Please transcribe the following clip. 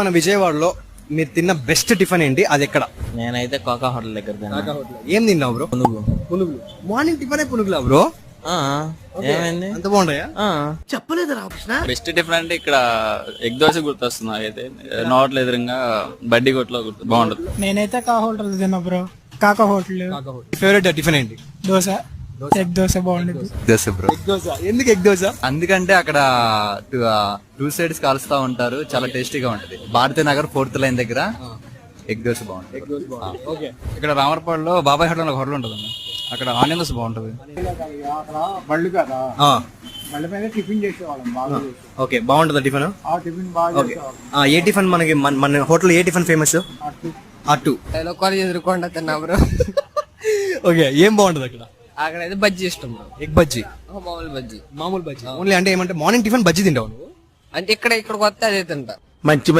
మన విజయవాడలో మీరు తిన్న బెస్ట్ టిఫిన్ ఏంటి, అది ఎక్కడ? నేనైతే కోకా హోటల్ దగ్గర తిన్నా. ఏం తిన్నావు బ్రో? పునుగులు. మార్నింగ్ టిఫిన్ పునుగులా బ్రో? ఏమైంది? అంత బాగుంటాయా? చెప్పలేదు రామకృష్ణ. బెస్ట్ టిఫిన్ అంటే ఇక్కడ ఎగ్ దోశ గుర్తొస్తుంది. అయితే నోట్ల ఎదురుగా బడ్డీ కొట్లో బాగుంటుంది. నేనైతే కా హోటల్ తిన్నా బ్రో. కాకా హోటల్. ఫేవరెట్ టిఫిన్ ఏంటి? దోశ, ఎగ్ దోశ బాగుండేది. దోశ బ్రో. ఎగ్ దోశ. ఎందుకు ఎగ్ దోశ? అందుకంటే అక్కడ టూ సైడ్స్ కాలుస్తా ఉంటారు, చాలా టేస్టీగా ఉంటది. భారతీ నగర్ 4th లైన్ దగ్గర ఎగ్ దోశ బాగుంటుంది. ఇక్కడ రామరపాడులో బాబాయ్ హోటల్ ఒక హోటల్ ఉంటుంది, అక్కడ ఆనియన్ దోశ బాగుంటది. బళ్ళు కదా, ఆ, బళ్ళ మీద టిఫిన్ చేసేవాళ్ళం బాగా. ఓకే, బాగుంటుందా టిఫిన్? ఆ టిఫిన్ బాగా ఓకే. ఏ టిఫిన్ మనకి మన హోటల్ ఏ టిఫిన్ ఫేమస్? అటు. కాలేజ్ ఎదురుకుండా తిన్నా బ్రో. ఓకే, ఏం బాగుంటది అక్కడ? అక్కడైతే బజ్జీ ఇష్టం బ్రో. ఎగ్ బజ్జీ. మామూలు బజ్జీ. ఓన్లీ అంటే ఏమంటే మార్నింగ్ టిఫిన్ బజ్జీ తింటావు నువ్వు? అంటే ఇక్కడికి వస్తే అదే తింటా. మంచి